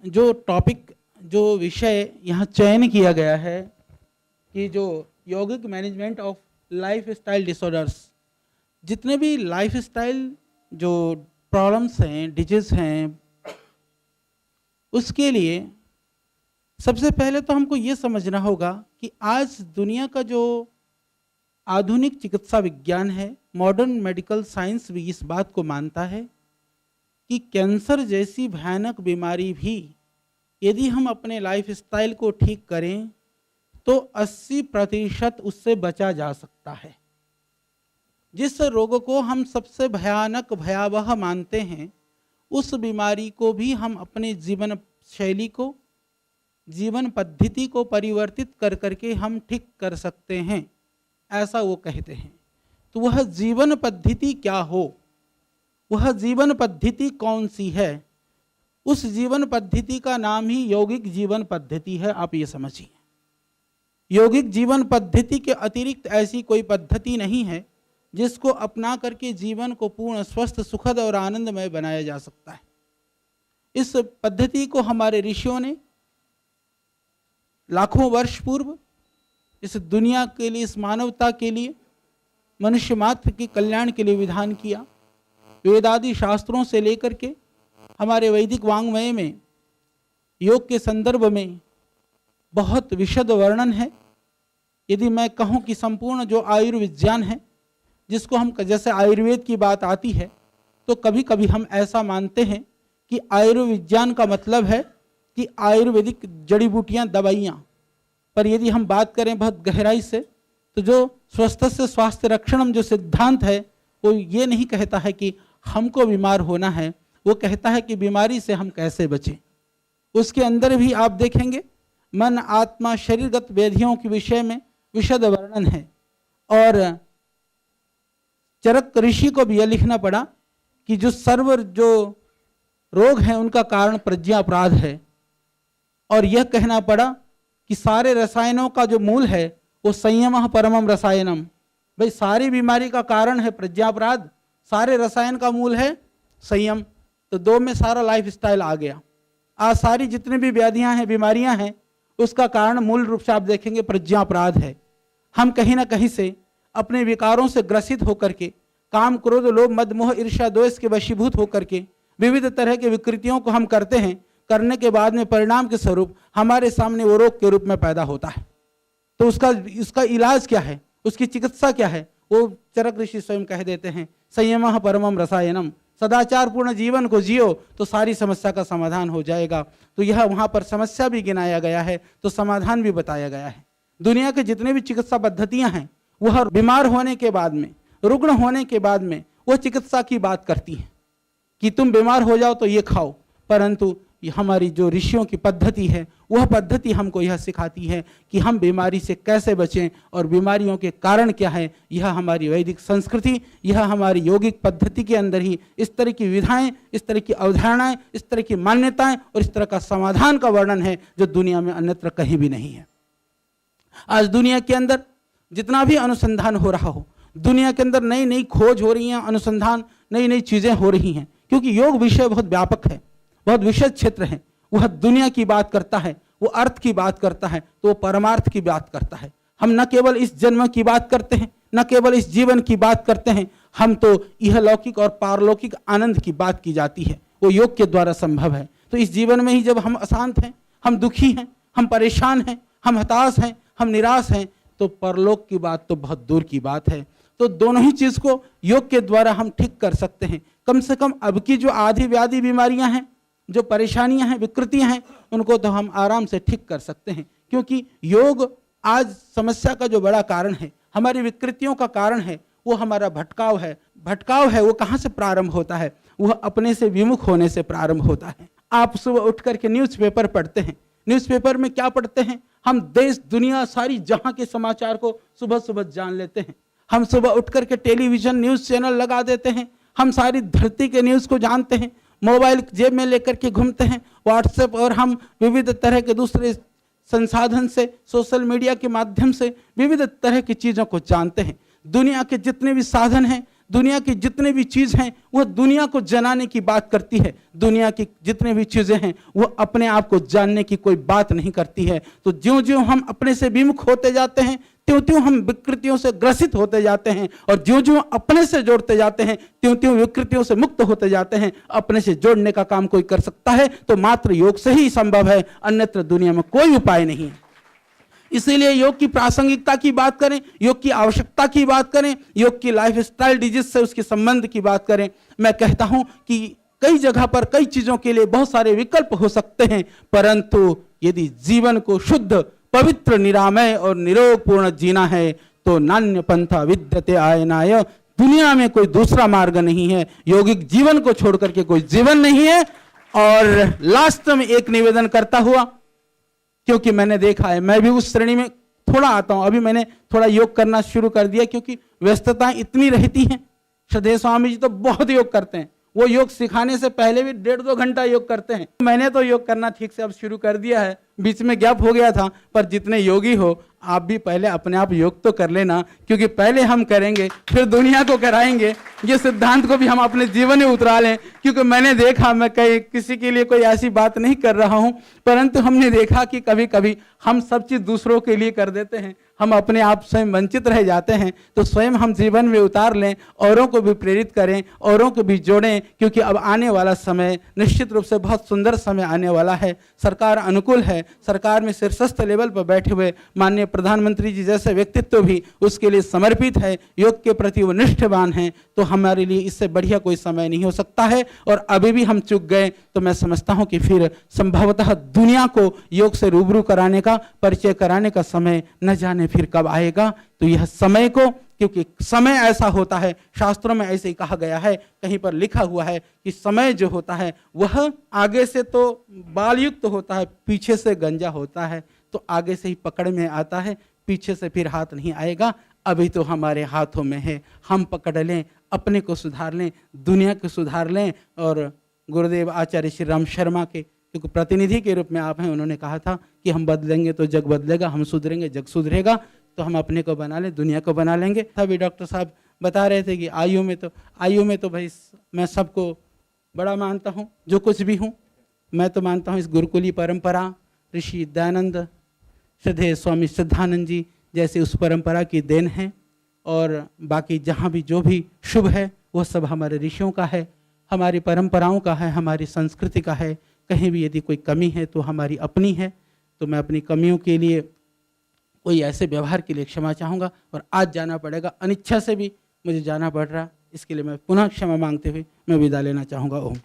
जो टॉपिक, जो विषय यहाँ चयन किया गया है कि जो यौगिक management of life style disorders, जितने भी लाइफ स्टाइल जो प्रॉब्लम्स हैं, डिजीज हैं, उसके लिए सबसे पहले तो हमको ये समझना होगा कि आज दुनिया का जो आधुनिक चिकित्सा विज्ञान है, मॉडर्न मेडिकल साइंस भी इस बात को मानता है कि कैंसर जैसी भयानक बीमारी भी यदि हम अपने लाइफ स्टाइल को ठीक करें तो 80% उससे बचा जा सकता है। जिस रोग को हम सबसे भयानक भयावह मानते हैं, उस बीमारी को भी हम अपने जीवन शैली को, जीवन पद्धति को परिवर्तित कर करके हम ठीक कर सकते हैं, ऐसा वो कहते हैं। तो वह जीवन पद्धति क्या हो, वह जीवन पद्धति कौन सी है, उस जीवन पद्धति का नाम ही यौगिक जीवन पद्धति है। आप ये समझिए, यौगिक जीवन पद्धति के अतिरिक्त ऐसी कोई पद्धति नहीं है जिसको अपना करके जीवन को पूर्ण स्वस्थ, सुखद और आनंदमय बनाया जा सकता है। इस पद्धति को हमारे ऋषियों ने लाखों वर्ष पूर्व इस दुनिया के लिए, इस मानवता के लिए, मनुष्य मात्र के कल्याण के लिए विधान किया। वेदादि शास्त्रों से लेकर के हमारे वैदिक वांग्मय में योग के संदर्भ में बहुत विशद वर्णन है। यदि मैं कहूँ कि संपूर्ण जो आयुर्विज्ञान है, जिसको हम जैसे आयुर्वेद की बात आती है तो कभी कभी हम ऐसा मानते हैं कि आयुर्विज्ञान का मतलब है कि आयुर्वेदिक जड़ी बूटियाँ, दवाइयाँ। पर यदि हम बात करें बहुत गहराई से तो जो स्वस्थ से स्वास्थ्य रक्षणम जो सिद्धांत है, वो ये नहीं कहता है कि हमको बीमार होना है, वो कहता है कि बीमारी से हम कैसे बचें। उसके अंदर भी आप देखेंगे मन, आत्मा, शरीरगत व्याधियों के विषय में विशद वर्णन है। और चरक ऋषि को भी यह लिखना पड़ा कि जो सर्व जो रोग हैं उनका कारण प्रज्ञा अपराध है, और यह कहना पड़ा कि सारे रसायनों का जो मूल है वो संयम परमम रसायनम। भाई सारी बीमारी का कारण है प्रज्ञा अपराध, सारे रसायन का मूल है संयम। तो दो में सारा लाइफ स्टाइल आ गया। आज सारी जितनी भी व्याधियां हैं, बीमारियां हैं, उसका कारण मूल रूप से आप देखेंगे प्रज्ञा अपराध है। हम कहीं ना कहीं से अपने विकारों से ग्रसित होकर के, काम, क्रोध, लोभ, मद, मोह, ईर्ष्या, द्वेष के वशीभूत होकर के विविध तरह के विकृतियों को हम करते हैं। करने के बाद में परिणाम के स्वरूप हमारे सामने वो रोग के रूप में पैदा होता है। तो उसका इलाज क्या है, उसकी चिकित्सा क्या है, वो चरक ऋषि स्वयं कह देते हैं, संयम परमम रसायनम। सदाचार पूर्ण जीवन को जियो तो सारी समस्या का समाधान हो जाएगा। तो यह वहाँ पर समस्या भी गिनाया गया है तो समाधान भी बताया गया है। दुनिया के जितने भी चिकित्सा पद्धतियाँ हैं वह बीमार होने के बाद में, रुग्ण होने के बाद में वो चिकित्सा की बात करती हैं कि तुम बीमार हो जाओ तो ये खाओ। परंतु हमारी जो ऋषियों की पद्धति है वह पद्धति हमको यह सिखाती है कि हम बीमारी से कैसे बचें और बीमारियों के कारण क्या है। यह हमारी वैदिक संस्कृति, यह हमारी यौगिक पद्धति के अंदर ही इस तरह की विधाएं, इस तरह की अवधारणाएं, इस तरह की मान्यताएं और इस तरह का समाधान का वर्णन है जो दुनिया में अन्यत्र कहीं भी नहीं है। आज दुनिया के अंदर जितना भी अनुसंधान हो रहा हो, दुनिया के अंदर नई नई खोज हो रही हैं, अनुसंधान, नई नई चीज़ें हो रही हैं, क्योंकि योग विषय बहुत व्यापक है, बहुत विशद क्षेत्र है। वह दुनिया की बात करता है, वो अर्थ की बात करता है, तो वो परमार्थ की बात करता है। हम न केवल इस जन्म की बात करते हैं, न केवल इस जीवन की बात करते हैं, हम तो यह लौकिक और पारलौकिक आनंद की बात की जाती है, वो योग के द्वारा संभव है। तो इस जीवन में ही जब हम अशांत हैं, हम दुखी हैं, हम परेशान हैं, हम हताश हैं, हम निराश हैं, तो परलोक की बात तो बहुत दूर की बात है। तो दोनों ही चीज़ को योग के द्वारा हम ठीक कर सकते हैं। कम से कम अब की जो आधी व्याधि बीमारियां हैं, जो परेशानियां हैं, विकृतियां हैं, उनको तो हम आराम से ठीक कर सकते हैं, क्योंकि योग आज समस्या का जो बड़ा कारण है, हमारी विकृतियों का कारण है, वो हमारा भटकाव है। भटकाव है वो कहाँ से प्रारंभ होता है, वह अपने से विमुख होने से प्रारंभ होता है। आप सुबह उठ करके न्यूज़पेपर पढ़ते हैं, न्यूज़पेपर में क्या पढ़ते हैं, हम देश दुनिया सारी जहां के समाचार को सुबह सुबह जान लेते हैं। हम सुबह उठ करके टेलीविज़न न्यूज़ चैनल लगा देते हैं, हम सारी धरती के न्यूज़ को जानते हैं। मोबाइल जेब में लेकर के घूमते हैं, व्हाट्सएप और हम विविध तरह के दूसरे संसाधन से, सोशल मीडिया के माध्यम से विविध तरह की चीज़ों को जानते हैं। दुनिया के जितने भी साधन हैं, दुनिया की जितने भी चीज़ हैं वह दुनिया को जनाने की बात करती है। दुनिया की जितने भी चीज़ें हैं वह अपने आप को जानने की कोई बात नहीं करती है। तो ज्यों ज्यों हम अपने से विमुख होते जाते हैं त्यों त्यों हम विकृतियों से ग्रसित होते जाते हैं, और ज्यों ज्यों अपने से जोड़ते जाते हैं त्यों त्यों विकृतियों से मुक्त होते जाते हैं। अपने से जोड़ने का काम कोई कर सकता है तो मात्र योग से ही संभव है, अन्यत्र दुनिया में कोई उपाय नहीं है। इसीलिए योग की प्रासंगिकता की बात करें, योग की आवश्यकता की बात करें, योग की लाइफस्टाइल डिजीज से उसके संबंध की बात करें, मैं कहता हूं कि कई जगह पर कई चीजों के लिए बहुत सारे विकल्प हो सकते हैं, परंतु यदि जीवन को शुद्ध, पवित्र, निरामय और निरोगपूर्ण जीना है तो नान्य पंथा विद्यते आयनाय, दुनिया में कोई दूसरा मार्ग नहीं है। यौगिक जीवन को छोड़ करके कोई जीवन नहीं है। और लास्ट में एक निवेदन करता हुआ, क्योंकि मैंने देखा है, मैं भी उस श्रेणी में थोड़ा आता हूं, अभी मैंने थोड़ा योग करना शुरू कर दिया क्योंकि व्यस्तताएं इतनी रहती हैं। श्रद्धेय स्वामी जी तो बहुत योग करते हैं, वो योग सिखाने से पहले भी 1.5-2 घंटा योग करते हैं। मैंने तो योग करना ठीक से अब शुरू कर दिया है, बीच में गैप हो गया था, पर जितने योगी हो आप भी पहले अपने आप योग तो कर लेना, क्योंकि पहले हम करेंगे फिर दुनिया को कराएंगे। ये सिद्धांत को भी हम अपने जीवन में उतरा लें, क्योंकि मैंने देखा, मैं कहीं किसी के लिए कोई ऐसी बात नहीं कर रहा हूं, परंतु हमने देखा कि कभी कभी हम सब चीज दूसरों के लिए कर देते हैं, हम अपने आप स्वयं वंचित रह जाते हैं। तो स्वयं हम जीवन में उतार लें, औरों को भी प्रेरित करें, औरों को भी जोड़ें, क्योंकि अब आने वाला समय निश्चित रूप से बहुत सुंदर समय आने वाला है। सरकार अनुकूल है, सरकार में शीर्षस्थ लेवल पर बैठे हुए माननीय प्रधानमंत्री जी जैसे व्यक्तित्व भी उसके लिए समर्पित है, योग के प्रति वो निष्ठावान हैं। तो हमारे लिए इससे बढ़िया कोई समय नहीं हो सकता है। और अभी भी हम चूक गए तो मैं समझता हूं कि फिर संभवतः दुनिया को योग से रूबरू कराने का, परिचय कराने का समय न जाने फिर कब आएगा। तो यह समय को, क्योंकि समय ऐसा होता है, शास्त्रों में ऐसे ही कहा गया है, कहीं पर लिखा हुआ है कि समय जो होता है वह आगे से तो बालयुक्त होता है, पीछे से गंजा होता है। तो आगे से ही पकड़ में आता है, पीछे से फिर हाथ नहीं आएगा। अभी तो हमारे हाथों में है, हम पकड़ लें, अपने को सुधार लें, दुनिया को सुधार लें। और गुरुदेव आचार्य श्री राम शर्मा के, क्योंकि प्रतिनिधि के रूप में आप हैं, उन्होंने कहा था कि हम बदलेंगे तो जग बदलेगा, हम सुधरेंगे जग सुधरेगा। तो हम अपने को बना लें, दुनिया को बना लेंगे। तभी डॉक्टर साहब बता रहे थे कि आयु में तो भाई मैं सबको बड़ा मानता हूँ, जो कुछ भी हूँ मैं तो मानता हूँ इस गुरुकुली परंपरा, ऋषि दयानंद, श्रद्धेय स्वामी श्रद्धानंद जी जैसे उस परंपरा की देन है। और बाकी जहाँ भी जो भी शुभ है वो सब हमारे ऋषियों का है, हमारी परंपराओं का है, हमारी संस्कृति का है। कहीं भी यदि कोई कमी है तो हमारी अपनी है। तो मैं अपनी कमियों के लिए, कोई ऐसे व्यवहार के लिए क्षमा चाहूँगा। और आज जाना पड़ेगा, अनिच्छा से भी मुझे जाना पड़ रहा, इसके लिए मैं पुनः क्षमा मांगते हुए मैं विदा लेना चाहूँगा। ओम।